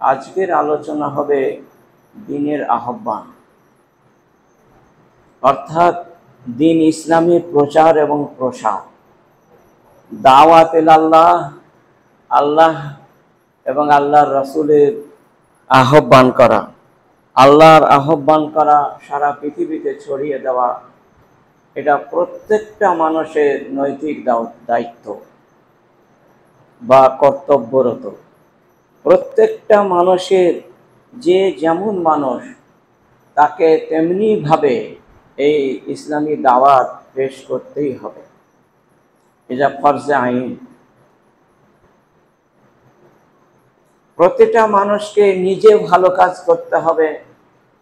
আজকের আলোচনা হবে দ্বীনের আহ্বান, অর্থাৎ দ্বীন ইসলামের প্রচার এবং প্রসার, দাওয়াত ইলাল্লাহ, আল্লাহ এবং আল্লাহর রাসূলের আহ্বান করা, আল্লাহর আহ্বান করা, সারা পৃথিবীতে ছড়িয়ে দেওয়া। এটা প্রত্যেকটা মানুষের নৈতিক দায়িত্ব বা কর্তব্যরত। প্রত্যেকটা মানুষের, যে যেমন মানুষ, তাকে তেমনিভাবে এই ইসলামী দাওয়াত পেশ করতেই হবে। এটা ফরজে আইন। প্রতিটা মানুষকে নিজে ভালো কাজ করতে হবে,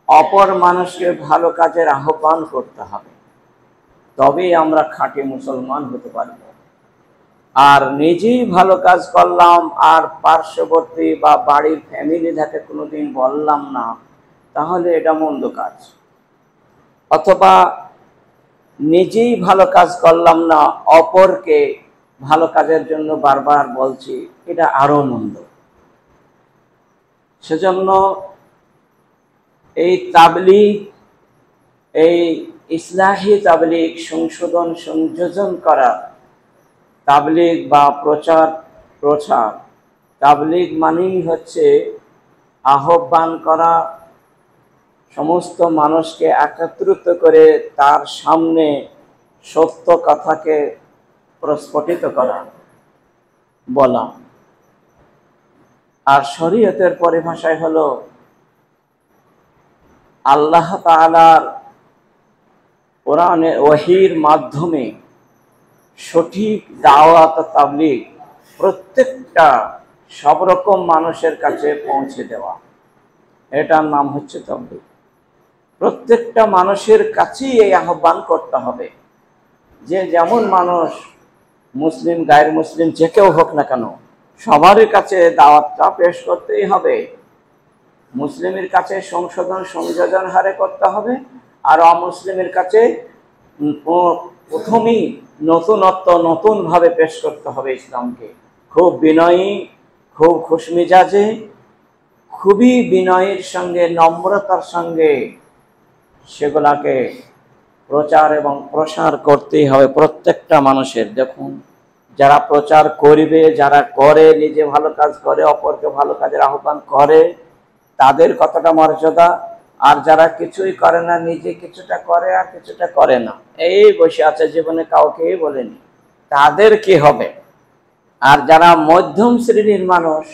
অপর মানুষকে ভালো কাজের আহ্বান করতে হবে, তবেই আমরা খাঁটি মুসলমান হতে পারব। আর নিজেই ভালো কাজ করলাম আর পার্শ্ববর্তী বা বাড়ির ফ্যামিলি থেকে কোনোদিন বললাম না, তাহলে এটা মন্দ কাজ। অথবা নিজেই ভালো কাজ করলাম না, অপরকে ভালো কাজের জন্য বারবার বলছি, এটা আরো মন্দ। সেজন্য এই তাবলীগ, এই ইসলাহি তাবলীগ, সংশোধন সংযোজন করা তাবলীগ বা প্রচার, তাবলীগ মানেই হচ্ছে আহ্বান করা, সমস্ত মানুষকে একত্রিত করে তার সামনে সত্য কথাকে প্রস্ফুটিত করা, বলা। আর শরীয়তের পরিভাষায় হলো আল্লাহ তাআলার কোরআনে ওহীর মাধ্যমে সঠিক দাওয়াত তাবলীগ প্রত্যেকটা সব রকম মানুষের কাছে পৌঁছে দেওয়া, এটার নাম হচ্ছে তাবলীগ। প্রত্যেকটা মানুষের কাছেই এই আহ্বান করতে হবে। যে যেমন মানুষ, মুসলিম গায়ের মুসলিম যে কেউ হোক না কেন, সবার কাছে দাওয়াতটা পেশ করতেই হবে। মুসলিমের কাছে সংযোজন হারে করতে হবে, আর অমুসলিমের কাছে প্রথমেই নতুনভাবে পেশ করতে হবে ইসলামকে। খুব বিনয়ী, খুব খুশমিজাজে, খুবই বিনয়ের সঙ্গে, নম্রতার সঙ্গে সেগুলাকে প্রচার এবং প্রসার করতেই হবে প্রত্যেকটা মানুষের। দেখুন, যারা প্রচার করবে, যারা করে, নিজে ভালো কাজ করে, অপরকে ভালো কাজের আহ্বান করে, তাদের কতটা মর্যাদা। আর যারা কিছুই করে না, নিজে কিছুটা করে আর কিছুটা করে না, এই বসে আছে, জীবনে কাউকেই বলেনি, তাদের কি হবে? আর যারা মধ্যম শ্রেণীর মানুষ,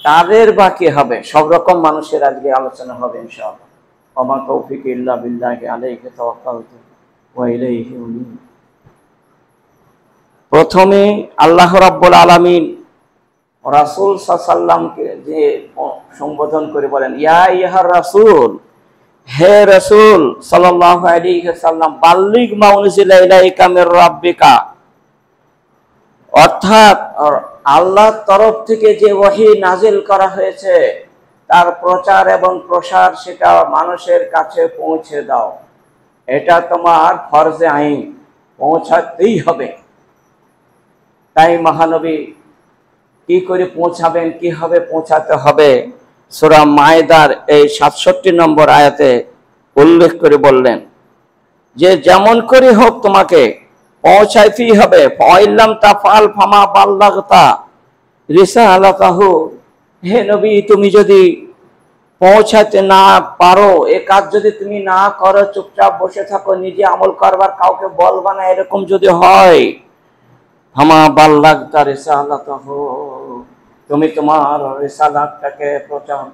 তাদের বা কি হবে? সব রকম মানুষের আজকে আলোচনা হবে ইনশাআল্লাহ। ওমা তৌফিক ইল্লা বিল্লাহি আলাইহি তাওয়াক্কালতু ওয়া ইলাইহি উনীব। প্রথমে আল্লাহ রাব্বুল আলামিন রাসূল সাল্লাল্লাহু আলাইহি ওয়াসাল্লামকে যে সম্বোধন করে বলেন, ইয়া আইয়ুহার রাসূল, হে রাসূল সাল্লাল্লাহু আলাইহি ওয়াসাল্লাম, বাল্লিগ মা উনজিলা ইলাইকা মির রাব্বিকা, অর্থাৎ আল্লাহর তরফ থেকে যে ওহী নাজিল করা হয়েছে তার প্রচার এবং প্রসার সেটা মানুষের কাছে পৌঁছে দাও। এটা তোমার ফরজে আইন, পৌঁছাতেই হবে। তাই মহানবী কি করে পৌঁছাবেন, কিভাবে পৌঁছাতে হবে, সূরা মায়েদার এই ৬৭ নম্বর আয়াতে উল্লেখ করে বললেন যে যেমন করে হোক তোমাকে পৌঁছাইতেই হবে। ফাইল্লাম তাফআল ফামা বাল্লাগতা রিসালাতাহু, হে নবী, তুমি যদি পৌঁছাতে না পারো, এ কাজ যদি তুমি না করো, চুপচাপ বসে থাকো, নিজে আমল করবার, কাউকে বলবা না, এরকম যদি হয়, ফামা বাল্লাগতা রিসালাতাহু, তুমি তোমার রিসালাতটাকে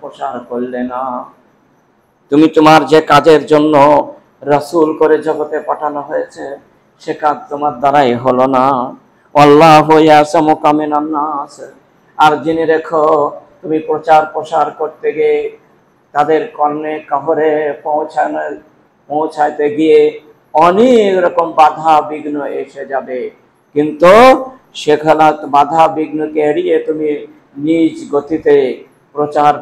প্রচার করলে না। তুমি তোমার যে কাজের জন্য রাসূল করে জগতে পাঠানো হয়েছে, সে কাজ তোমার দ্বারাই হলো না। আল্লাহু ইয়াসমুকা মিনান নাস, আর জেনে রেখো, তুমি প্রচার করতে গিয়ে তাদের কর্ণে কাহরে পৌঁছাইতে গিয়ে অনেক রকম বাধা বিঘ্ন এসে যাবে, কিন্তু সেখানে বাধা বিঘ্নকে এড়িয়ে তুমি নিজ গতিতে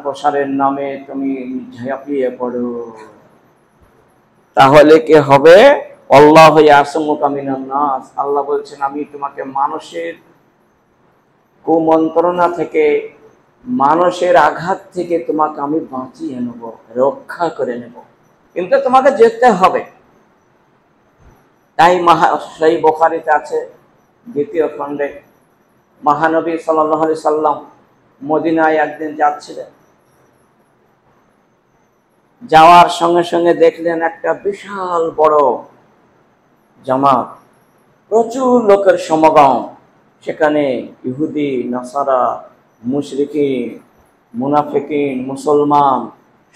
প্রসারের নামে তুমি ঝাঁপিয়ে পড়ো। তাহলে কি হবে? আল্লাহু ইয়াসমুকা মিনান নাস, আল্লাহ বলছেন, আমি তোমাকে মানুষের কুমন্ত্রণা থেকে, মানুষের আঘাত থেকে তোমাকে আমি বাঁচিয়ে নেব, রক্ষা করে নেব, কিন্তু তোমাকে যেতে হবে। তাই সেই বুখারীতে আছে দ্বিতীয় খণ্ডে, মহানবী সাল্লাল্লাহু আলাইহি সাল্লাম মদিনায় একদিন যাচ্ছিলেন, যাওয়ার সঙ্গে সঙ্গে দেখলেন একটা বিশাল বড় জামাত, প্রচুর লোকের সমাগম। সেখানে ইহুদি, নাসারা, মুশরিকিন, মুনাফিকিন, মুসলমান,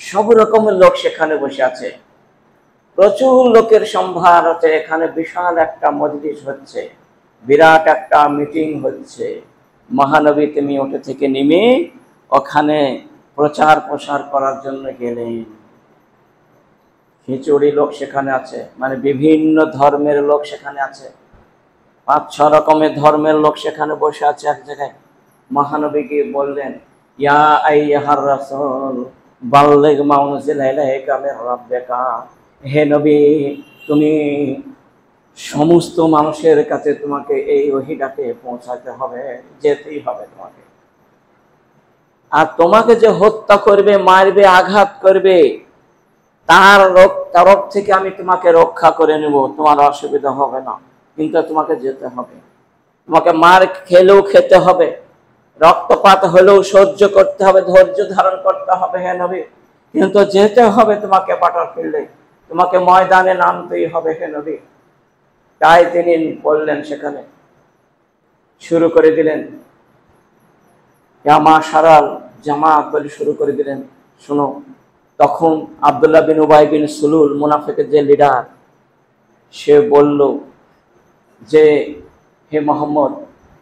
সব রকমের লোক সেখানে বসে আছে। প্রচুর লোকের সম্ভার হচ্ছে, এখানে বিশাল একটা মজলিস হচ্ছে, বিরাট একটা মিটিং হচ্ছে। মহানবী তিনি ওটা থেকে নেমে ওখানে প্রচার প্রসার করার জন্য গেলেন। খিচুড়ি লোক সেখানে আছে, মানে বিভিন্ন ধর্মের লোক সেখানে আছে, 5-6 রকমের ধর্মের লোক সেখানে বসে আছে এক জায়গায়। মহানবীকে বললেন, ইয়া আইয়ুহার রাসূল বাল্লিগ মা উনজিলা ইলাইকা মির রাব্বিকা, হে নবী, তুমি সমস্ত মানুষের কাছে তোমাকে এই ওহীটাকে পৌঁছাতে হবে, যেতেই হবে তোমাকে। আর তোমাকে যে হত্যা করবে, মারবে, আঘাত করবে, তার তরফ থেকে আমি তোমাকে রক্ষা করে নেব, তোমার অসুবিধা হবে না, কিন্তু তোমাকে যেতে হবে। তোমাকে মার খেলেও খেতে হবে, রক্তপাত হলেও সহ্য করতে হবে, ধৈর্য ধারণ করতে হবে, হে নবী, কিন্তু যেতে হবে তোমাকে বাটারফিল্ডে, তোমাকে ময়দানে নামতেই হবে, হে নবী। তাই তিনি বললেন, সেখানে শুরু করে দিলেন, ইয়া মাশারাল জামাত বলে শুরু করে দিলেন। শোনো, তখন আব্দুল্লাহ বিন উবাই বিন সুলুল, মুনাফিকের যে লিডার, সে বলল যে, হে মোহাম্মদ,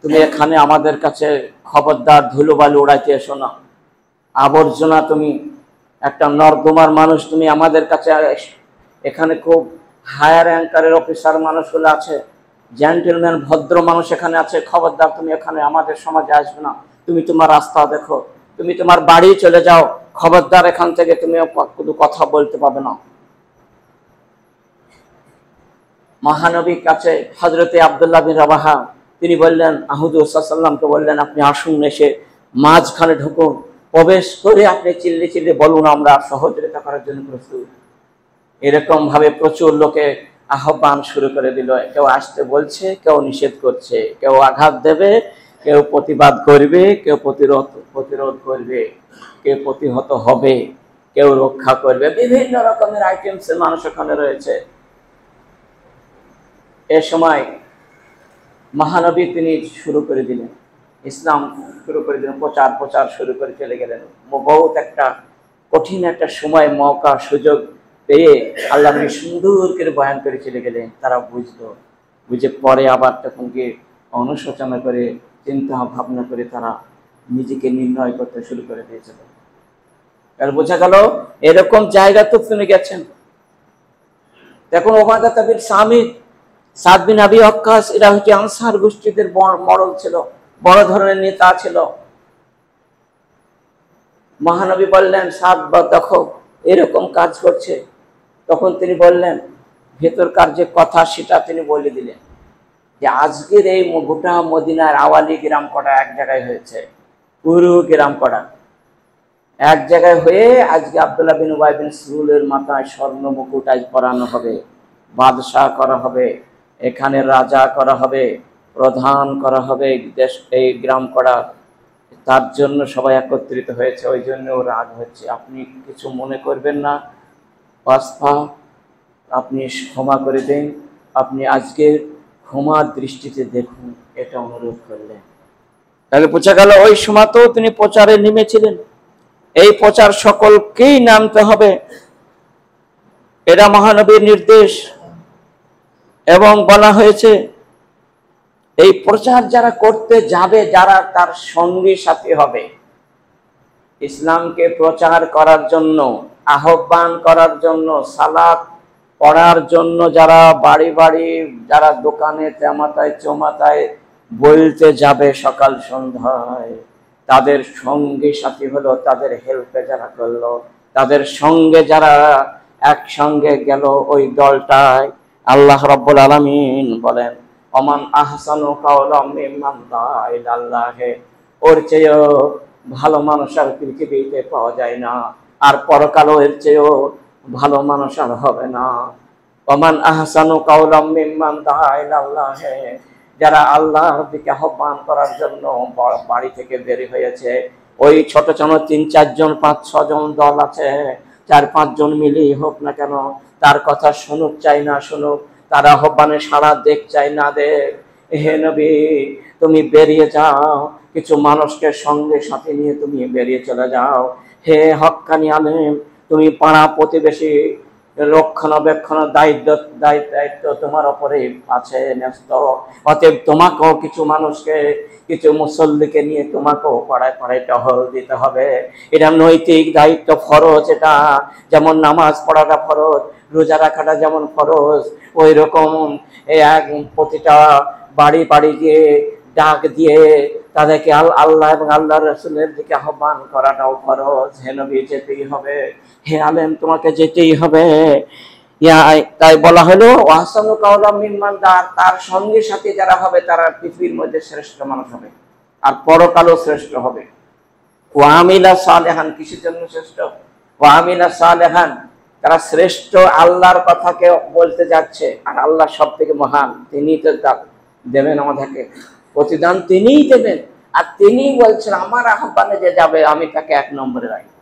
তুমি এখানে আমাদের কাছে খবরদার ধুলোবালু উড়াইতে এসো না, আবর্জনা, তুমি একটা নর্দমার মানুষ, তুমি আমাদের কাছে এখানে খুব হায়ার অ্যাঙ্কারের অফিসার মানুষগুলো আছে, জেন্টেলম্যান ভদ্র মানুষ এখানে আছে, খবরদার তুমি এখানে আমাদের সমাজে আসবে না, তুমি তোমার রাস্তা দেখো, তুমি তোমার বাড়ি চলে যাও, খবরদার এখান থেকে তুমি কোনো কথা বলতে পারবে না। মহানবীর কাছে হযরতে আব্দুল্লাহ বিন রাওয়াহা তিনি বললেন, হুজুর সাল্লাল্লাহু আলাইহি ওয়াসাল্লামকে বললেন, আপনি আসুন, এসে মাঝখানে ঢুকুন, প্রবেশ করে আপনি চিল্লি চিল্লি বলুন, আমরা সহযোগিতা করার জন্য প্রস্তুত। এরকম ভাবে প্রচুর লোকে আহ্বান শুরু করে দিল। কেউ আসতে বলছে, কেউ নিষেধ করছে, কেউ আঘাত দেবে, কেউ প্রতিবাদ করবে, কেউ প্রতিরোধ করবে, কেউ প্রতিহত হবে, কেউ রক্ষা করবে, বিভিন্ন রকমের আইটেমসের মানুষ ওখানে রয়েছে। এ সময় মহানবী তিনি শুরু করে দিলেন, ইসলাম শুরু করে দিলেন, প্রচার শুরু করে চলে গেলেন। বহুত একটা কঠিন একটা সময়, মৌকা, সুযোগ পেয়ে আল্লাহ নবী সুন্দর করে বয়ান করে চলে গেলেন। তারা বুঝে পরে আবার তখন গিয়ে অনুশোচনা করে, চিন্তা ভাবনা করে তারা নিজেকে নির্ণয় করতে শুরু করে দিয়েছিল। আর বোঝা গেল এরকম জায়গা তো তিনি গেছেন। দেখুন, ওবাদা তাবির স্বামী সাদ বিন আবি ওয়াক্কাস, এরা হচ্ছে আনসার গোষ্ঠীদের মডেল ছিল, বড় ধরনের নেতা ছিল। মহানবী বললেন, সাদ বা দেখো এরকম কাজ করছে। তখন তিনি বললেন, ভেতরকার যে কথা সেটা তিনি বলে দিলেন, যে আজকের এই গোটা মদিনার আওয়ালি গ্রাম কটা এক জায়গায় হয়েছে, পুরো গ্রাম কটা এক জায়গায় হয়ে আজকে আব্দুল্লাহ বিন উবাই বিন সুলুলের মাথায় স্বর্ণ মুকুট আজ পরানো হবে, বাদশাহ করা হবে, এখানে রাজা করা হবে, প্রধান করা হবে দেশ, এই গ্রাম করা। তার জন্য সবাই একত্রিত হয়েছে, ওই জন্য রাগ হচ্ছে। আপনি কিছু মনে করবেন না, পাসপা আপনি ক্ষমা করে দেন, আপনি আজকে ক্ষমার দৃষ্টিতে দেখুন, এটা অনুরোধ করলেন। তাহলে বোঝা গেল ওই সময়তেও তিনি প্রচারে নেমেছিলেন। এই প্রচার সকলকেই নামতে হবে, এটা মহানবীর নির্দেশ। এবং বলা হয়েছে, এই প্রচার যারা করতে যাবে, যারা তার সঙ্গী সাথী হবে, ইসলামকে প্রচার করার জন্য, আহ্বান করার জন্য, সালাত পড়ার জন্য, যারা বাড়ি বাড়ি, যারা দোকানে জামাতায় চৌমাতায় বলতে যাবে সকাল সন্ধ্যায়, তাদের সঙ্গী সাথী হলো, তাদের হেল্পে যারা করলো, তাদের সঙ্গে যারা একসঙ্গে গেল, ওই দলটায় আল্লাহ রাব্বুল আলামিন বলেন, ওমান আহসানু কাওলাম মিম্মান দাআ ইলাল্লাহ, ওর চেয়েও ভালো মানুষ আর পৃথিবীতে পাওয়া যায় না, আর পরকালও এর চেয়েও ভালো মানুষ আর হবে না। ওমান আহসানু কাওলাম মিম্মান দাআ ইলাল্লাহ, যারা আল্লাহর দিকে আহ্বান করার জন্য বাড়ি থেকে বের হয়েছে, ওই ছোট ছোট 3-4 জন 5-6 জন দল আছে, 4-5 জন মিলেই হোক না কেন, তার কথা শুনুক চাই না শুনুক, তার আহ্বানে সাড়া দেখ চাই না দেখ, হে নবী তুমি বেরিয়ে যাও, কিছু মানুষকে সঙ্গে সাথে নিয়ে তুমি বেরিয়ে চলে যাও। হে হক্কানি আলেম, তুমি পাড়া প্রতিবেশী রক্ষণাবেক্ষণ দায়িত্ব তোমার উপরে আছে ন্যস্ত। অতএব তোমাকেও কিছু মানুষকে, কিছু মুসল্লিকে নিয়ে তোমাকেও পাড়ায় পাড়ায় টহল দিতে হবে। এটা নৈতিক দায়িত্ব, ফরজ। এটা যেমন নামাজ পড়াটা ফরজ, রোজা রাখাটা যেমন ফরজ, ওই রকম প্রতিটা বাড়ি বাড়ি গিয়ে ডাক দিয়ে তাদেরকে আল্লাহ এবং আল্লাহ রাসূলের দিকে আহ্বান করাটাও ফরজ। হে নবী যেতেই হবে, হে আলেম তোমাকে যেতেই হবে। তাই বলা হলো ওয়াহসানু কাওলাম মিম্মান দাআ, তার সঙ্গে সাথে যারা হবে তারা পৃথিবীর মধ্যে শ্রেষ্ঠ মানুষ হবে আর পরকালও শ্রেষ্ঠ হবে। ওয়া আমিলা সালেহান, কিসের জন্য শ্রেষ্ঠ? ওয়া আমিলা সালেহান, তারা শ্রেষ্ঠ আল্লাহর কথাকে বলতে যাচ্ছে, আর আল্লাহ সব থেকে মহান, তিনিই তো দেবেন আমাদেরকে প্রতিদান, তিনিই দেবেন। আর তিনিই বলছেন আমার আহ্বানে যে যাবে আমি তাকে 1 নম্বরে রাখি।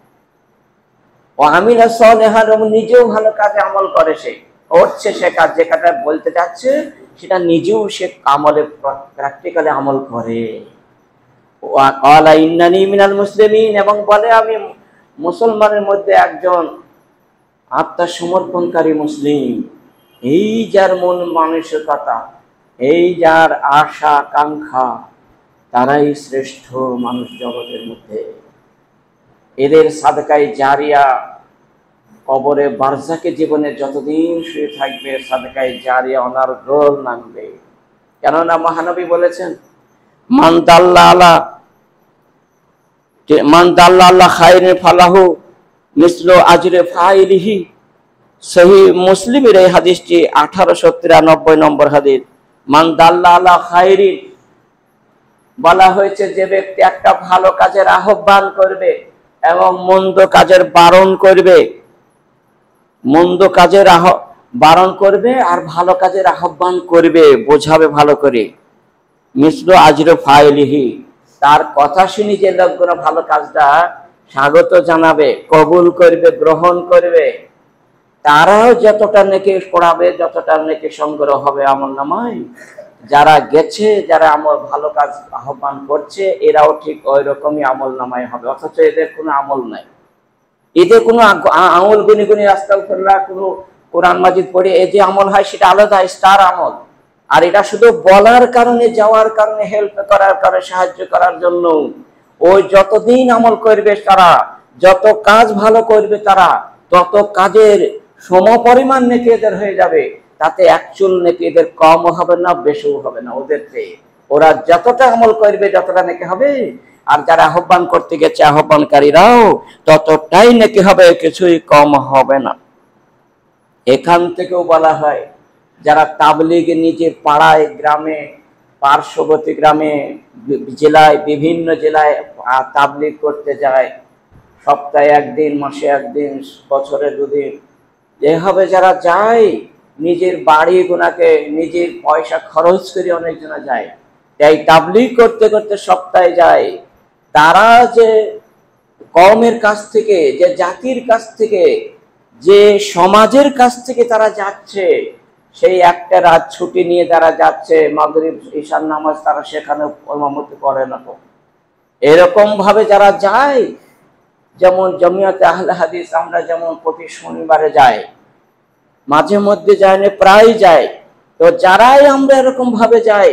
ও আমিলা সালেহান, এবং নিজেও ভালো কাজে আমল করে, সে করছে, সে কাজ যে কাজটা বলতে যাচ্ছে সেটা নিজেও সে আমলে প্র্যাকটিক্যালি আমল করে। ওয়া ক্বালা ইন্নানি মিনাল মুসলিমিন, এবং বলে আমি মুসলমানের মধ্যে একজন আত্মসমর্পণকারী মুসলিম। এই যার মন মানসিকতা, এই যার আশা আকাঙ্ক্ষা, তারাই শ্রেষ্ঠ মানুষ জগতের মধ্যে। এদের সাদকায়ে জারিয়া কবরে বারজাকে জীবনে যতদিন শুয়ে থাকবে, সাদকায়ে জারিয়া অনার্গল নামবে। কেননা মহানবী বলেছেন মান দাল্লা আলা খায়রিন ফালাহু মিসলু আজরি ফাইলিহি। সহিহ মুসলিমের এই হাদিসটি 1893 নম্বর হাদিস। মান দাল্লা আলা খায়রিন, বলা হয়েছে যে ব্যক্তি একটা ভালো কাজের আহ্বান করবে এবং মন্দ কাজের বারণ করবে, মন্দ কাজের বারণ করবে আর ভালো কাজের আহ্বান করবে, বোঝাবে ভালো করে, মিসলু আজরি ফাইলিহি, তার কথা শুনি যে লোকগুলো ভালো কাজটা স্বাগত জানাবে, কবুল করবে, গ্রহণ করবে, তারাও যতটা নেকি পড়াবে, যতটা নেকি সংগ্রহ হবে আমলনামায়, যারা গেছে, যারা আমল ভালো কাজ আহ্বান করছে, এরাও ঠিক ওই রকমই আমলনামায় হবে। অথচ এদের কোনো আমল নাই, এদের কোনো আমল গুনি গুনি আস্তাগফিরুল্লাহ, কোনো কোরআন মাজিদ পড়ে এই যে আমল হয় সেটা আলাদা স্টার আমল। আর এটা শুধু বলার কারণে, যাওয়ার কারণে, হেল্প করার কারণে, সাহায্য করার জন্য। ওই যতদিন আমল করবে তারা, যত কাজ ভালো করবে তারা, তত কাজের সমপরিমাণ নেকি এদের হয়ে যাবে। তাতে একচুল নেকি এদের কম হবে না, বেশিও হবে না ওদের চেয়ে। ওরা যতটা আমল করবে যতটা নেকি হবে, আর যারা আহ্বান করতে গেছে আহ্বানকারীরাও ততটাই নেকি হবে, কিছুই কম হবে না। এখান থেকেও বলা হয় যারা তাবলীগ নিজের পাড়ায়, গ্রামে, পার্শ্ববর্তী গ্রামে, জেলায়, বিভিন্ন জেলায় তাবলীগ করতে যায়, সপ্তাহে 1 দিন, মাসে 1 দিন, বছরে 2 দিন, এভাবে যারা যায়, নিজের বাড়ি গুনাকে নিজের পয়সা খরচ করে অনেকজনা যায়, তাই তাবলীগ করতে করতে সপ্তাহে যায়, তারা যে কওমের কাছ থেকে, যে জাতির কাছ থেকে, যে সমাজের কাছ থেকে তারা যাচ্ছে, সেই একটা রাত ছুটি নিয়ে যারা যাচ্ছে, মাগরিব ঈশার নামাজ তারা সেখানে ইমামতি করে না। তো এরকম ভাবে যারা যায়, যেমন জমিয়তে আহলে হাদিস আমরা যেমন প্রতি শনিবারে যাই, মাঝে মধ্যে যায় না, প্রায় যায়, তো যারাই আমরা এরকম ভাবে যাই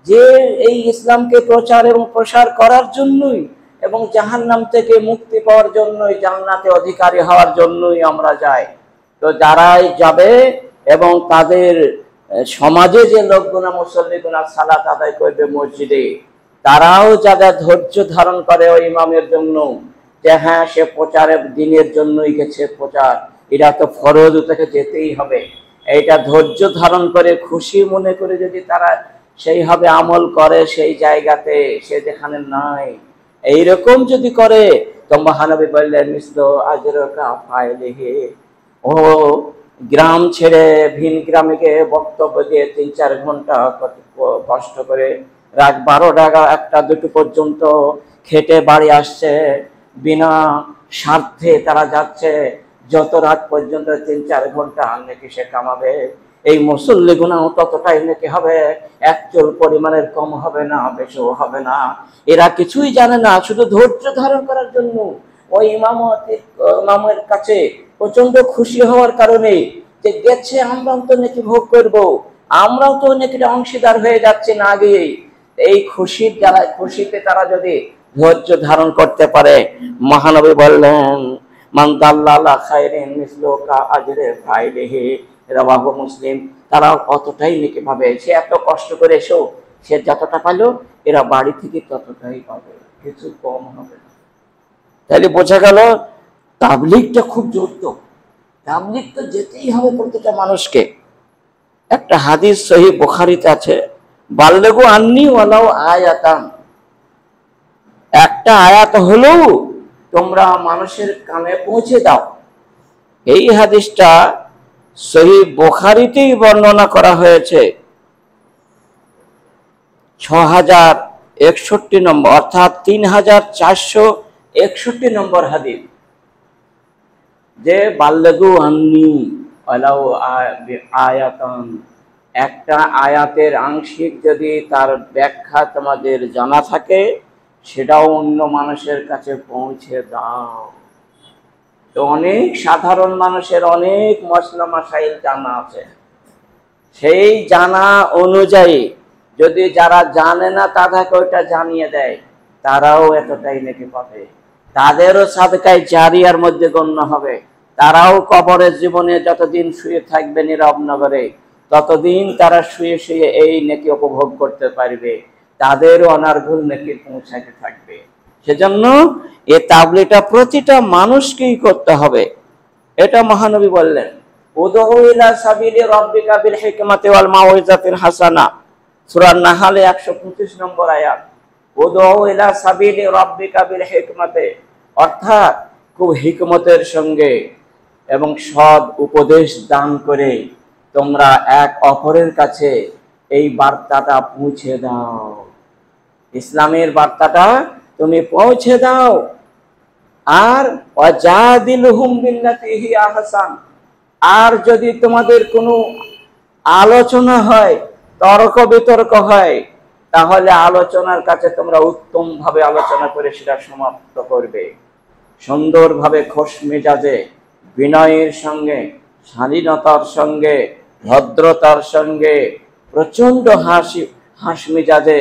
যে এই ইসলামকে প্রচার এবং প্রসার করার জন্যই এবং জাহান্নাম থেকে মুক্তি পাওয়ার জন্যই, জান্নাতে অধিকারী হওয়ার জন্যই আমরা যাই, তো যারাই যাবে এবং তাদের সমাজে যে লোকগুনা, মুসল্লিগুনা সালাত আদায় করবে মসজিদে, তারাও যারা ধৈর্য ধারণ করে ওই ইমামের জন্য, যে হ্যাঁ সে প্রচারের দিনের জন্যই গেছে, প্রচার এটা তো ফরজ, তাকে যেতেই হবে, এইটা ধৈর্য ধারণ করে খুশি মনে করে যদি তারা সেইভাবে আমল করে, সেই জায়গাতে সে যেখানে নাই, এইরকম যদি করে তো মহানবী বললেন মিসলো আজরকা ফাইলিহি, ও গ্রাম ছেড়ে ভিন গ্রামে গিয়ে বক্তব্য দিয়ে 3-4 ঘন্টা কষ্ট করে রাত 12টা 1টা 2টো পর্যন্ত খেটে বাড়ি আসছে, বিনা স্বার্থে তারা যাচ্ছে, যত রাত পর্যন্ত 3-4 ঘন্টা নাকি সে কামাবে, এই মুসল্লি গুনাহ ততটাই নাকি হবে, একচুল পরিমাণের কম হবে না, বেশিও হবে না। এরা কিছুই জানে না, শুধু ধৈর্য ধারণ করার জন্য ওই ইমামের কাছে প্রচন্ড খুশি হওয়ার কারণে যে গেছে আমরাও তো নাকি ভোগ করব, আমরাও তো নাকি অংশীদার হয়ে যাচ্ছি না আগে, এই খুশির জ্বালায় খুশিতে তারা যদি ধৈর্য ধারণ করতে পারে, মহানবী বললেন মান দাল্লালা খায়রিন মিসলুকা আজরে ফাইলিহি, রাওয়াহু মুসলিম। তারা অতটাই নাকি পাবে, সে এত কষ্ট করে এসো সে যতটা পাইলো এরা বাড়ি থেকে ততটাই পাবে, কিছু কম হবে না। তাহলে বোঝা গেল তাবলীগটা খুব জরুরি। তাবলীগ তো যেতেই হবে প্রত্যেকটা মানুষকে। একটা হাদিস সহিহ বুখারীতে আছে, বাল্লিগু আন্নী ওয়ালাউ আয়াতান, একটা আয়াত হলেও তোমরা মানুষের কানে পৌঁছে দাও। এই হাদিসটা সহিহ বুখারীতেই বর্ণনা করা হয়েছে, 6061 নম্বর, অর্থাৎ 3461 নম্বর হাদিস, যে বাল্লিগু আন্নী ওয়ালাউ আয়াতান, একটা আয়াতের আংশিক যদি তার ব্যাখ্যা তোমাদের জানা থাকে সেটাও অন্য মানুষের কাছে পৌঁছে দাও। তো অনেক সাধারণ মানুষের অনেক মসলা মাসাইল জানা আছে, সেই জানা অনুযায়ী যদি যারা জানে না তাদেরকে ওইটা জানিয়ে দেয়, তারাও এতটাই নাকি পাবে, তাদেরও সাদকায় জারিয়ার মধ্যে গণ্য হবে। তারাও কবরের জীবনে যতদিন শুয়ে থাকবে নীরব নগরে, ততদিন তারা শুয়ে শুয়ে এই নেকি উপভোগ করতে পারবে, তাদেরও অনার্ঘুল নেকি পৌঁছাতে থাকবে। সেজন্য এই তাবলীগটা প্রতিটা মানুষকেই করতে হবে। এটা মহানবী বললেন, উদউ ইলা সাবিলি রাব্বিকা বিল হিকমাতি ওয়াল মাউইজাতিল হাসানা, সূরা নাহলে 125 নম্বর আয়াত। উদউ ইলা সাবিলি রাব্বিকা বিল হিকমাতি, অর্থাৎ খুব হিকমতের সঙ্গে এবং সৎ উপদেশ দান করে তোমরা এক অপরের কাছে এই বার্তাটা পৌঁছে দাও, ইসলামের বার্তাটা তুমি পৌঁছে দাও। আর ওয়াজাদিলহুম বিল্লাতি হিয়া আহসান, আর যদি তোমাদের কোনো আলোচনা হয়, তর্ক বিতর্ক হয়, তাহলে আলোচনার কাছে তোমরা উত্তম ভাবে আলোচনা করে সেটা সমাপ্ত করবে, সুন্দরভাবে খোশ মেজাজে, বিনয়ের সঙ্গে, শালীনতার সঙ্গে, ভদ্রতার সঙ্গে, প্রচন্ড হাস মেজাজে,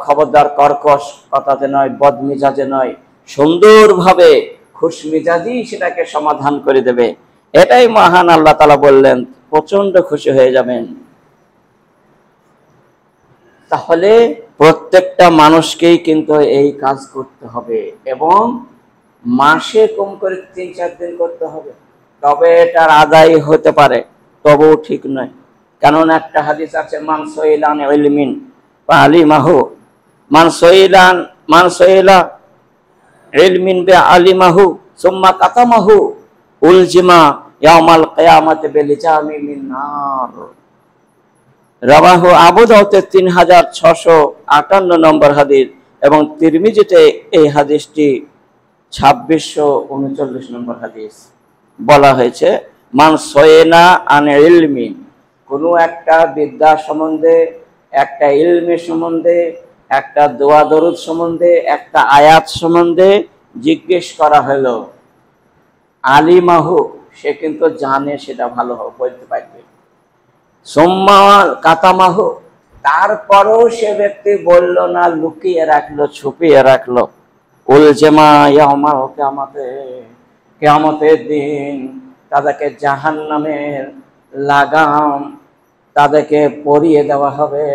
খবরদার কর্কশ কথাতে নয়, বদ মেজাজে নয়, সুন্দরভাবে খুশ মেজাজি সেটাকে সমাধান করে দেবে। এটাই মহান আল্লাহ তাআলা বললেন, প্রচন্ড খুশি হয়ে যাবেন। তাহলে প্রত্যেকটা মানুষকেই কিন্তু এই কাজ করতে হবে, এবং মাসে কম করে 3-4 দিন করতে হবে, তবে এটার আদায় হতে পারে, তবুও ঠিক নয়। কারণ একটা হাদিস আছে, মান সইলান ইলমিন আলিমাহু, মান সইলা ইলমিন বে আলিমাহু সুম্মা কাতামাহু উলজিমা ইয়াউমাল কিয়ামাতি বিলিজামি মিন নার, রাওয়াহু আবু দাউদ 3658 নম্বর হাদিস, এবং তিরমিজিতে এই হাদিসটি 2639 নম্বর হাদিস বলা হয়েছে। মান সয়না আন ইলমিন, কোনো একটা বিদ্যা সম্বন্ধে, একটা ইলমের সম্বন্ধে, একটা দোয়া দরুদ সম্বন্ধে, একটা আয়াত সম্বন্ধে জিজ্ঞেস করা হলো, আলিমাহু, সে কিন্তু জানে, সেটা ভালো বলতে পারবে, সুম্মা কাতামাহু, তারপরও সে ব্যক্তি বলল না, লুকিয়ে রাখলো, ছুপিয়ে রাখলো, উলজিমা ইয়াউমাল কিয়ামাতে, কিয়ামতের দিন তাদেরকে জাহান্নামের লাগাম তাদেরকে পরিয়ে দেওয়া হবে,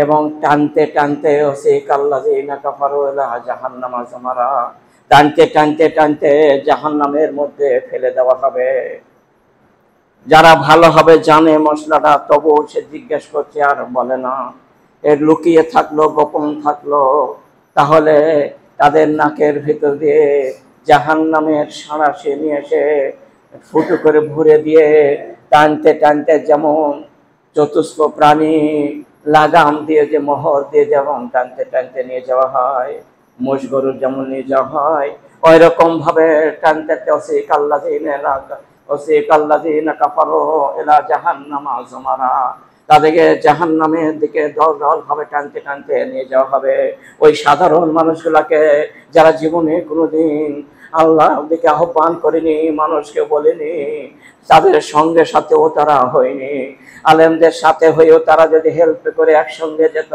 এবং টানতে টানতে ওসিকাল্লাযিনা কাফারু ইলা জাহান্নামা যামারা, টানতে টানতে টানতে জাহান্নামের মধ্যে ফেলে দেওয়া হবে। যারা ভালোভাবে জানে মশলাটা, তবুও সে জিজ্ঞেস করছে আর বলে না, এর লুকিয়ে থাকলো, গোপন থাকলো, তাহলে তাদের নাকের ভিতর দিয়ে জাহান্নামের সাঁড়াশি নিয়ে এসে ফুটো করে ভরে দিয়ে টানতে টানতে, যেমন চতুষ্প প্রাণী লাগাম দিয়ে যে মোহর দিয়ে যেমন টানতে টানতে নিয়ে যাওয়া হয়, মোষ গরুর যেমন নিয়ে যাওয়া হয়, ওই রকম ভাবে টানতে কাল্লাযীনা কাফারু ইলা জাহান্নামা যুমারা, তাদেরকে জাহান্নামের দিকে দল দল ভাবে টানতে টানতে নিয়ে যাওয়া হবে। ওই সাধারণ মানুষগুলাকে যারা জীবনে কোনোদিন আল্লাহর দিকে আহ্বান করেনি, মানুষকে বলেনি, তাদের সঙ্গে সাথেও তারা হয়নি, আলেমদের সাথে হয়েও তারা যদি হেল্প করে একসঙ্গে যেত,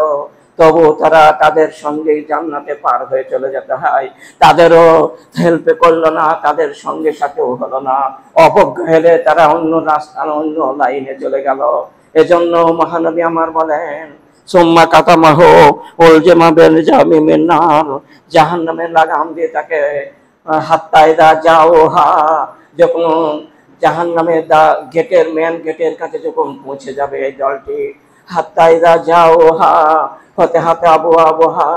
তবু তারা তাদের সঙ্গে জান্নাতে পার হয়ে চলে যেতে হয়। তাদেরও হেল্প করলো না, তাদের সঙ্গে সাথেও হলো না, অবজ্ঞা হেলে তারা অন্য রাস্তা অন্য লাইনে চলে গেল। এজন্য মহানবী আমার বলেন, সুম্মা কাতামাহ উলজিমা বিল জামিমিন নার, জাহান্নামের লাগাম দিয়ে তাকে হাত্তা ইযা জাওহা, যখন জাহান্নামের গেটের মেন গেটের কাছে যখন পৌঁছে যাবে এই দলটি, হাত্তা ইযা জাওহা ফাতিহাত আবওয়াবহা,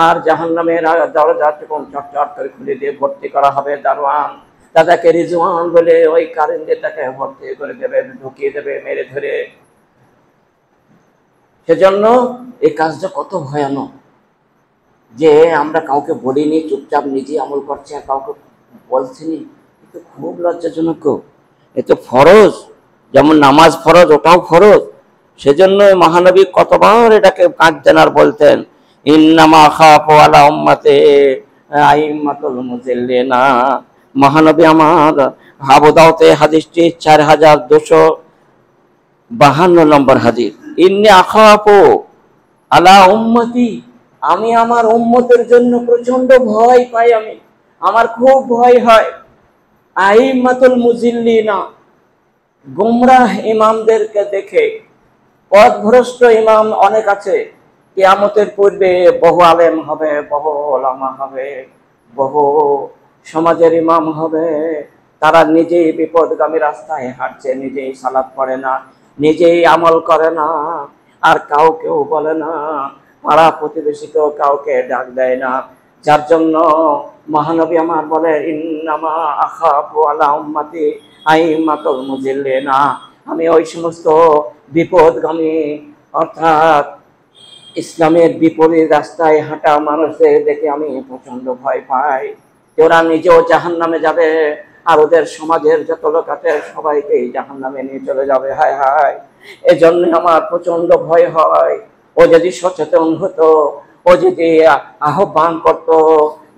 আর জাহান্নামের দরজা যখন চটচট করে খুলে দিয়ে ভর্তি করা হবে দারোয়ান, তাদেরকে রিজওয়ান বলে ওই কারেন্টে তাকে ভর্তি করে দেবে, ঢুকিয়ে দেবে মেরে ধরে। সেজন্য এই কাজটা কত ভয়ানক যে আমরা কাউকে বলিনি, চুপচাপ নিজে আমল করছি আর কাউকে বলছিনি, কিন্তু খুব লজ্জাজনক। এ তো ফরজ, যেমন নামাজ ফরজ, ওটাও ফরজ। সেজন্য মহানবী কতবার এটাকে কাঁদতেন আর বলতেন, ইন্নামা আখাফু আলা উম্মতি আইম্মাতুল মুজিল্লিনা। মহানবী আমার আবু দাউদে হাদিসটি 4252 নম্বর হাদিস, ইন্নী আখাফু আলা উম্মতি, আমি আমার উম্মতের জন্য প্রচন্ড ভয় পাই, আমার খুব ভয় হয়। আইম্মাতুল মুজিল্লিনা, গুমরাহ ইমামদেরকে দেখে। পথভ্রষ্ট ইমাম অনেক আছে, কিয়ামতের পূর্বে বহু আলেম হবে, বহু ওলামা হবে, বহু সমাজের ইমাম হবে, তারা নিজেই বিপদগামী রাস্তায় হাঁটছে, নিজেই সালাত পড়ে না, নিজেই আমল করে না, আর কাউকেও বলে না, পাড়া প্রতিবেশীকেও কাউকে ডাক দেয় না। যার জন্য মহানবী আমার বলে, ইন্নামা আখাফু আলা উম্মতি আইম্মাতুল মুজিল্লিনা, আমি ওই সমস্ত বিপদগামী অর্থাৎ ইসলামের বিপরীত রাস্তায় হাঁটা মানুষদের দেখে আমি প্রচন্ড ভয় পাই। ওরা নিজেও জাহান্নামে যাবে, আর ওদের সমাজের যত লোক আছে সবাইকে জাহান্নামে নিয়ে চলে যাবে। হায় হায়, এজন্য আমার প্রচন্ড ভয় হয়। ও যদি সচেতন হতো, ও যদি আহ্বান করত,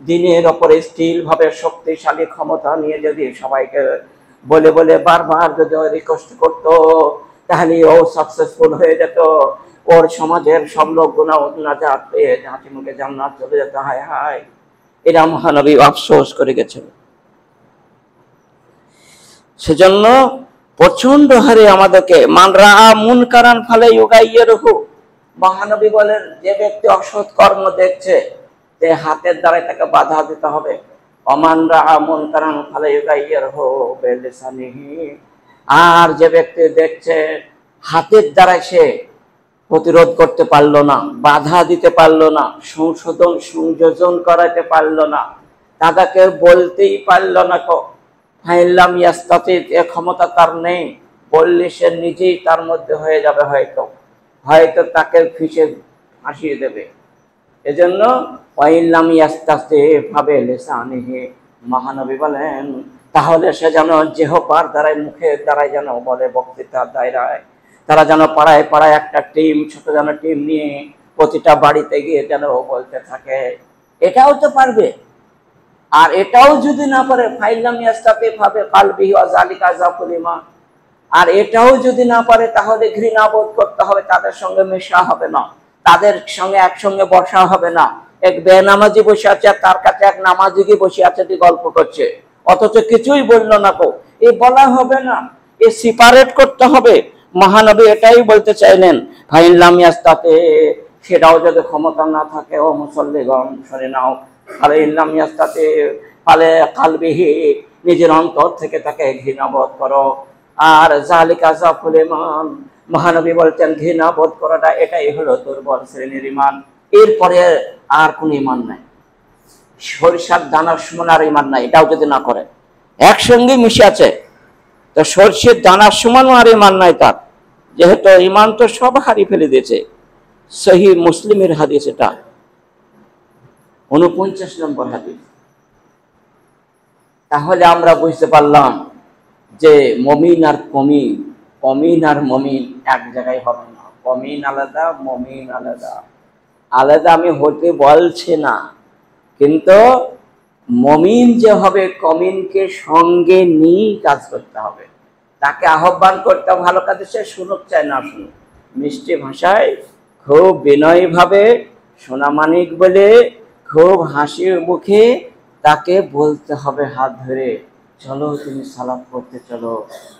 দিনের ওপরে স্থির ভাবে শক্তিশালী ক্ষমতা নিয়ে যদি সবাইকে বলে বলে বারবার যদি রিকোয়েস্ট করতো, তাহলে ও সাকসেসফুল হয়ে যেত, ওর সমাজের সব লোক গুনাহ পেয়ে হাসি মুখে জান্নাত চলে যেত। হায় হায়, এরা মহানবী আফসোস করে গেছেন। সেজন্য প্রচন্ড হারে আমাদেরকে মান রাআ মুনকারান ফালাইয়ুগাইয়িরহু, মহানবী বলেন, যে ব্যক্তি অসৎ কর্ম দেখছে, যে হাতের দ্বারা তাকে বাধা দিতে হবে। ওমান রাআ মুনকারান ফালাইয়ুগাইয়িরহু বিলিসানিহি, আর যে ব্যক্তি দেখছে হাতের দ্বারা সে প্রতিরোধ করতে পারলো না, বাধা দিতে পারলো না, সংযোজন করাতে পারলো না, তাদেরকে বলতেই পারলো না, ফাইল্লাম ইয়াস্তাতি, এ ক্ষমতা তার নেই, বললে সে নিজেই তার মধ্যে হয়ে যাবে, হয়তো তাকে ফিসে ফাঁসিয়ে দেবে। এজন্য ওয়াইল্লাম ইয়াস্তাতি ফাবে লিসানিহি, মহানবী বলেন, তাহলে সে যেন জিহ্বার দ্বারাই, মুখের দ্বারাই যেন বলে, বক্তৃতার দায়রায় তারা যেন পাড়ায় পাড়ায় একটা টিম, ছোট যেন টিম নিয়ে প্রতিটা বাড়িতে গিয়ে যেন বলতে থাকে। এটাও তো পারবে। আর এটাও যদি না পারে, ফাইল্লাম ইয়াস্তাতি ফাবে কালবিহি ওয়া যালিকা যাফুল ঈমান, আর এটাও যদি না পারে, তাহলে ঘৃণা বোধ করতে হবে, তাদের সঙ্গে মেশা হবে না, তাদের সঙ্গে একসঙ্গে বসা হবে না। এক বেনামাজি বসে আছে, আর তার কাছে এক নামাজি বসে আছে, গল্প করছে, অথচ কিছুই বললো না, এ বলা হবে না, এ সেপারেট করতে হবে। মহানবী এটাই বলতে চাইলেন, ফাইল্লাম ইয়াস্তাতি, সেটাও যদি ক্ষমতা না থাকে, ও মুসল্লিগণ শুনে নাও, ফাইল্লাম ইয়াস্তাতি ফালে কালবিহি, নিজের অন্তর থেকে তাকে ঘৃণাবোধ করো। আর যালিকা যাফুল ঈমান, মহানবী বলতেন, ঘৃণাবোধ করাটা এটাই হলো দুর্বল শ্রেণীর ঈমান, এরপরে আর কোন ঈমান নাই। সরিষার দানার সমান আর ইমান নাই, এটাও যদি না করে, একসঙ্গে মিশে আছে, তো সরষের দানার সমানও আর ইমান নাই তার, যেহেতু ইমান তো সব হারিয়ে ফেলে দিয়েছে। সহিহ মুসলিমের হাদিস, এটা 49 নম্বর হাদিস। তাহলে আমরা বুঝতে পারলাম যে মমিন আর কমিন, কমিন আর মমিন এক জায়গায় হবে না। কমিন আলাদা, মমিন আলাদা। আলাদা আমি হতে বলছি না, কিন্তু মমিন যে হবে, কমিনকে সঙ্গে নিয়ে কাজ করতে হবে, তাকে আহ্বান করতে হবে ভালো কাজে, সে শুনুক চাই না শুনুক, মিষ্টি ভাষায় খুব বিনয়ীভাবে সোনামানিক বলে খুব হাসি মুখে তাকে বলতে হবে হাত ধরে, চলো তুমি সালাত পড়তে চলো,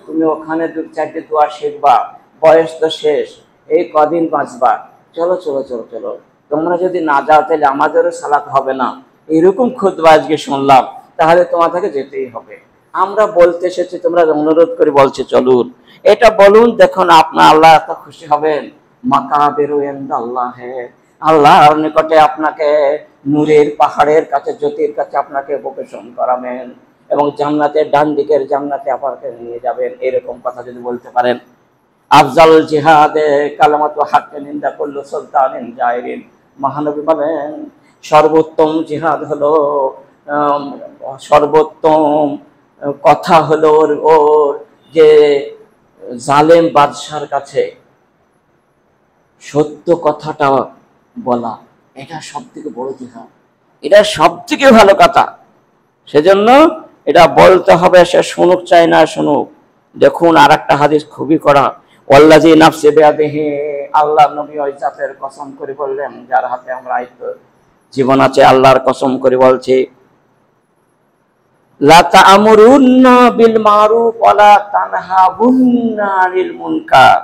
তুমি ওখানে 2-4টে দোয়া শিখবা, বয়স তো শেষ, এই কদিন বাঁচবা, চলো চলো চলো চলো, তোমরা যদি না যাও তাহলে আমাদেরও সালাত হবে না। এরকম খুতবা আজকে শুনলাম, তাহলে তোমাদেরকে যেতেই হবে। আমরা বলতে এসেছি, তোমরা অনুরোধ করে বলছে চলুন, এটা বলুন, দেখুন আপনার আল্লাহ এত খুশি হবেন। মাকাবিরু ইনদাল্লাহ, আল্লাহর নিকটে আপনাকে নূরের পাহাড়ের কাছে, জ্যোতির কাছে আপনাকে উপবেশন করাবেন এবং জান্নাতের ডান দিকের জান্নাতে আপনাকে নিয়ে যাবেন, এরকম কথা যদি বলতে পারেন। আফজাল জিহাদে কালামাতু হাক্কে নিন্দা করলো সুলতানিন জাইরিন, মহানবী বলেন সর্বোত্তম জিহাদ হলো, সর্বোত্তম কথা হলো ওর যে জালেম বাদশার কাছে সত্য কথাটা বলা, এটা সব থেকে বড় জিহাদ, এটা সব থেকে ভালো কথা। সেজন্য এটা বলতে হবে, সে শুনুক চাই না শুনুক। দেখুন আর একটা হাদিস খুবই কড়া, ওয়াল্লাযী নাফসি বিয়াদিহি, আল্লাহ নবী ওই জাতের কসম করে বললেন যার হাতে আমরা জীবন আছে, আল্লাহর কসম করে বলছি, লা তা'মুরুন্না বিল মারুফ ওয়া লা তানহাবুন্না আনিল মুনকার।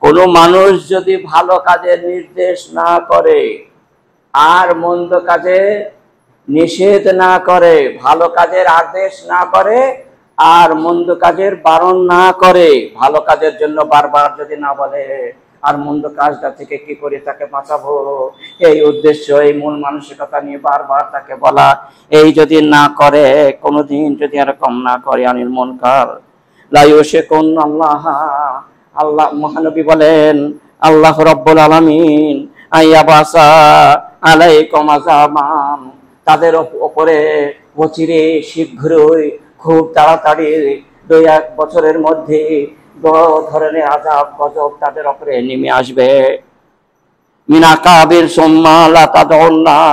কোন মানুষ যদি ভালো কাজের নির্দেশ না করে আর মন্দ কাজে নিষেধ না করে, ভালো কাজের আদেশ না করে আর মন্দ কাজের বারণ না করে, ভালো কাজের জন্য বারবার যদি না বলে আর মন্দ কাজটা থেকে কি করে তাকে বাঁচাবো, এই উদ্দেশ্য, এই মূল মানসিকতা নিয়ে বারবার তাকে বলা, এই যদি না করে, কোনোদিন যদি এরকম না করে, আনিল মুনকার লা ইউশিকুন আল্লাহ, আল্লাহ মহানবী বলেন আল্লাহ রাব্বুল আলামিন আইয়াবাসা আলাইকুম আযাবান, তাদের উপরে অচিরে শীঘ্রই খুব তাড়াতাড়ি 2-1 বছরের মধ্যে বড় ধরনের আযাব গজব তাদের উপরে নেমে আসবে। মিনা কাবির সুম্মা লা তাদউল্লাহ,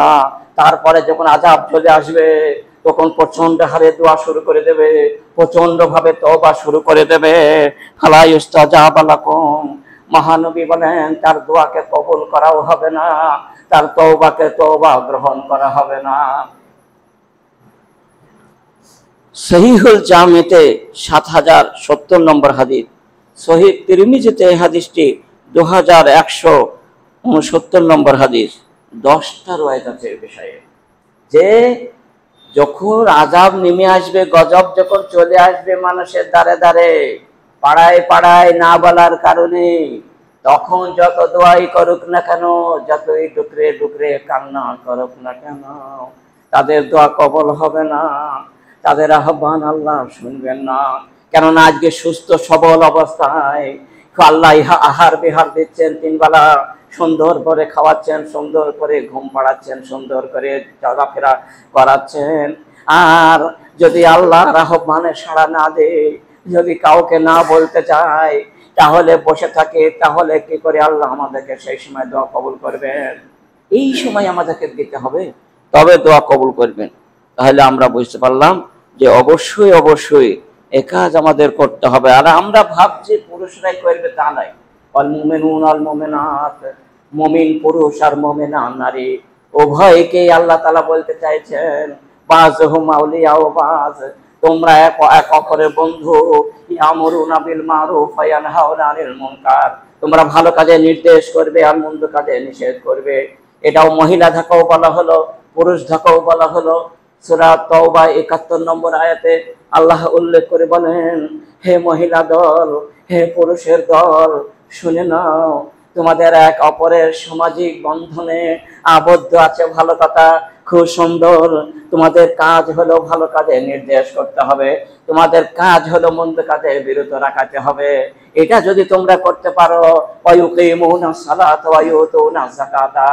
তারপরে যখন আযাব চলে আসবে তখন প্রচন্ড হারে দোয়া শুরু করে দেবে, প্রচন্ড ভাবে তওবা শুরু করে দেবে। ফালা ইউস্তাজাব লাকুম, মহানবী বলেন তার দোয়াকে কবুল করাও হবে না, তার তওবাকে তওবা গ্রহণ করা হবে না। সহিহুল জামিতে 7070 নম্বর হাদিস, সহিহ তিরমিজিতে এই হাদিসটি 2169 নম্বর হাদিস। 10টা রওয়ায়াত আছে এই বিষয়ে, যে যখন আযাব নেমে আসবে, গজব যখন চলে আসবে মানুষের দ্বারে দ্বারে, পাড়ায় পাড়ায় না বলার কারণে, তখন যত দোয়াই করুক না কেন, যতই ডুকরে ডুকরে কান্না করুক না কেন, তাদের দোয়া কবল হবে না, তাদের আহ্বান আল্লাহ শুনবেন না। কেননা আজকে সুস্থ সবল অবস্থায় আল্লাহ আহার বিহার দিচ্ছেন, 3 বেলা সুন্দর করে খাওয়াচ্ছেন, সুন্দর করে ঘুম পাড়াচ্ছেন, সুন্দর করে চলাফেরা করাচ্ছেন। আর যদি আল্লাহর আহ্বানে সাড়া না দেয়, যদি কাউকে না বলতে চায়, তাহলে বসে থাকে, তাহলে কি করে আল্লাহ আমাদেরকে সেই সময় দোয়া কবুল করবেন? এই সময় আমাদেরকে দিতে হবে, তবে দোয়া কবুল করবেন। তাহলে আমরা বুঝতে পারলাম যে অবশ্যই অবশ্যই এ কাজ আমাদের করতে হবে। আর আমরা ভাবছি পুরুষরাই করবে, তা নয়। আল মুমিনুন আল মুমিনাত, মুমিন পুরুষ আর মুমিনা নারী উভয়কে আল্লাহ তাআলা বলতে চাইছেন, বাযহুম আউলিয়া ওয়া বায, তোমরা এক অপরের বন্ধু। ইয়ামুরুনা বিল মারুফ ওয়া ইয়ানহাউনা আনিল মুনকার, তোমরা ভালো কাজে নির্দেশ করবে আর মন্দ কাজে নিষেধ করবে। এটাও মহিলা ধাকাও বলা হলো, পুরুষ ধাকাও বলা হলো। সূরা তাওবা 71 নম্বর আয়াতে আল্লাহ উল্লেখ করে বলেন, হে মহিলা দল, হে পুরুষের দল, শুনে নাও, তোমাদের এক অপরের সামাজিক বন্ধনে আবদ্ধ আছে ভালো কথা, খুব সুন্দর। তোমাদের কাজ হলো ভালো কাজে নির্দেশ করতে হবে, তোমাদের কাজ হলো মন্দ কাজে বিরত রাখাতে হবে। এটা যদি তোমরা করতে পারো, ওয়ায়ুকিমুনাস সালাতা ওয়া ইউতুনাজ যাকাতা,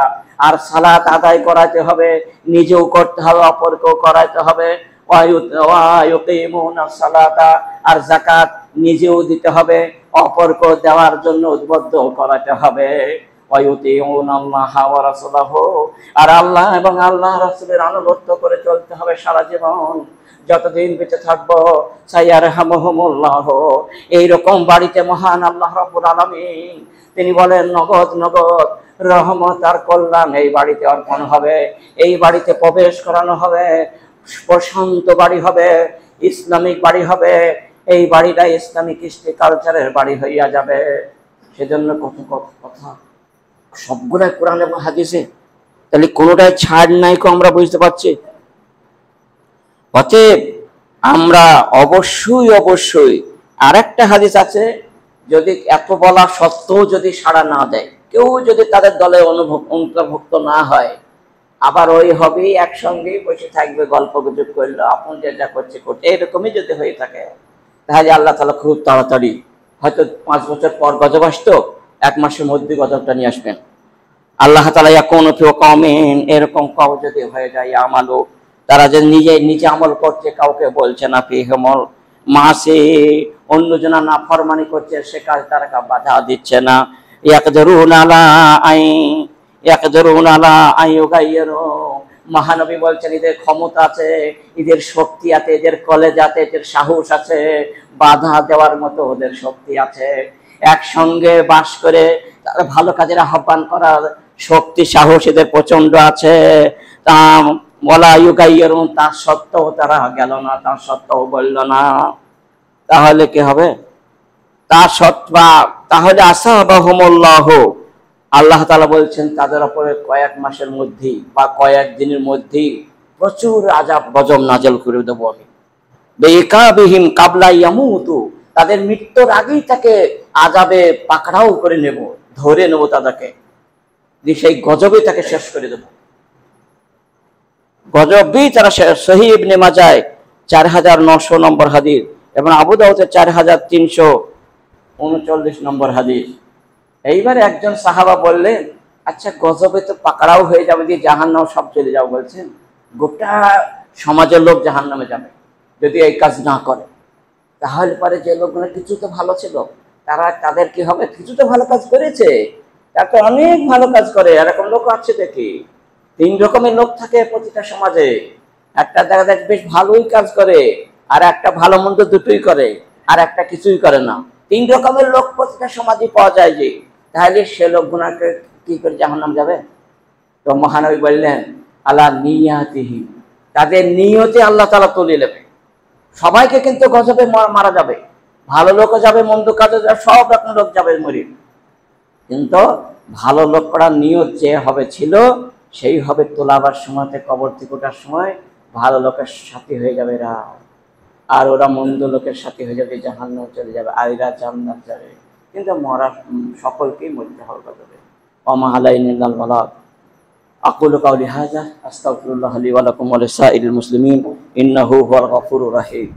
আর সালাত আদায় করাতে হবে, নিজেও করতে হবে, অপরকেও করাতে হবে। ওয়ায়ুকিমুনাস সালাতা, আর যাকাত নিজেও দিতে হবে, অপরকেও দেওয়ার জন্য উদ্বুদ্ধ করাতে হবে। ওয়ায়ুতিউনাল্লাহা ওয়া রাসূলাহু, আর আল্লাহ এবং আল্লাহ রাসূলের আনুগত্য করে চলতে হবে সারা জীবন, যতদিন বেঁচে থাকবো। সাইয়ারহামুহুমুল্লাহ, এইরকম বাড়িতে মহান আল্লাহ রাব্বুল আলামিন তিনি বলেন নগদ নগদ রহমত আর কল্যাণ এই বাড়িতে অর্পণ হবে, এই বাড়িতে প্রবেশ করানো হবে, প্রশান্ত বাড়ি হবে, ইসলামিক বাড়ি হবে। এই বাড়িটা ইসলামিক কৃষ্টি কালচারের বাড়ি হইয়া যাবে। সেজন্য কত কত কথা, সবগুলাই কোরআন এবং হাদিসে, তাহলে কোনোটাই ছাড় নাই কো আমরা বুঝতে পারছি। অতএব আমরা অবশ্যই অবশ্যই, আর একটা হাদিস আছে, যদি এত বলা সত্ত্বেও যদি সাড়া না দেয়, কেউ যদি তাদের দলে অন্তর্ভুক্ত না হয়, আবার ওই হবেই একসঙ্গেই বসে থাকবে, গল্প গুজব করলো, আপন যে যা করছে করছে, এরকমই যদি হয়ে থাকে, তাহলে আল্লাহ তাআলা খুব তাড়াতাড়ি, হয়তো 5 বছর পর গজব আসতো, 1 মাসের মধ্যে গজবটা নিয়ে আসবেন আল্লাহ তাআলা। ইয়াকুনু ফি কওমিন, এরকম কাউ যদি হয়ে যায়, আমালু, তারা যে নিজে আমল করছে, কাউকে বলছে না, ফিহিমুল মাসি, অন্যজনা না ফরমানি করছে, সে কাজ তারা বাধা দিচ্ছে না। ইয়াকদিরুনা আলা আন ইউগাইয়িরু, মহানবী বলছেন এদের ক্ষমতা আছে, এদের শক্তি আছে, এদের কলেজ আছে, এদের সাহস আছে, বাধা দেওয়ার মতো ওদের শক্তি আছে। একসঙ্গে বাস করে তারা ভালো কাজের আহ্বান করার শক্তি সাহস এদের প্রচন্ড আছে। তা বলা ইউগাইয়িরু, তার সত্ত্বেও তারা গেল না, তার সত্ত্বেও বলল না, তাহলে কি হবে? তার সত্ত্বা তাহলে আসাবাহুমুল্লাহ, আল্লাহ তাআলা বলছেন তাদের উপরে কয়েক মাসের মধ্যেই বা কয়েক দিনের মধ্যেই প্রচুর আযাব গজব নাযিল করে দেব আমি। বেকাবিহিম কাবলা ইয়ামুতু, তাদের মৃত্যুর আগেই তাকে আযাবে পাকড়াও করে নেব, ধরে নেব তাদেরকে, সেই গজবে তাকে শেষ করে দেব। গজবই তারা সহিহ ইবনে মাজাহ 4900 নম্বর হাদিস এবং আবু দাউদের 4339 নম্বর হাদিস। এইবারে একজন সাহাবা বললেন, আচ্ছা গজবে তো পাকড়াও হয়ে যাবে, যে জাহান্নাম সব চলে যাও বলছেন, গোটা সমাজের লোক জাহান্নামে যাবে যদি এই কাজ না করে। তাহলে পরে যে লোকগুলো কিছু তো ভালো ছিল, তাদের কি হবে? কিছু তো ভালো কাজ করেছে, তারা তো অনেক ভালো কাজ করে, এরকম লোক আছে দেখি। 3 রকমের লোক থাকে প্রতিটা সমাজে, একটা দেখা যায় বেশ ভালোই কাজ করে, আর একটা ভালো মন্দ দুটোই করে, আর একটা কিছুই করে না। 3 রকমের লোক প্রতিটা সমাজে পাওয়া যায়। যে তাহলে সে লোকগুলোকে কি করে জাহান্নাম যাবে? তো মহানবী বললেন আলা নিয়াতিহি, তাদের নিয়তে আল্লাহ তাআলা তুলে নেবে। সবাইকে কিন্তু গজবে মারা যাবে, ভালো লোকও যাবে, মন্দ কাজে যাবে, সব রকম লোক যাবে মরি, কিন্তু ভালো লোক করার নিয়ত যে হবে ছিল, সেই হবে তোলাবার সময়তে, কবর থেকে ওঠার সময় ভালো লোকের সাথী হয়ে যাবে এরা, আর ওরা মন্দ লোকের সাথী হয়ে যাবে, জাহান্নামে চলে যাবে, আর এরা জান্নাত যাবে। কিন্তু মরা সকলকেই মরতে হবে। ওমা আলাইনা ইল্লাল বালাগ। আকুলু কাউলি হাযা আস্তাগফিরুল্লাহ লি ওয়া লাকুম ওয়া লিসাইরিল মুসলিমিন ইন্নাহু হুয়াল গফুরুর রহিম।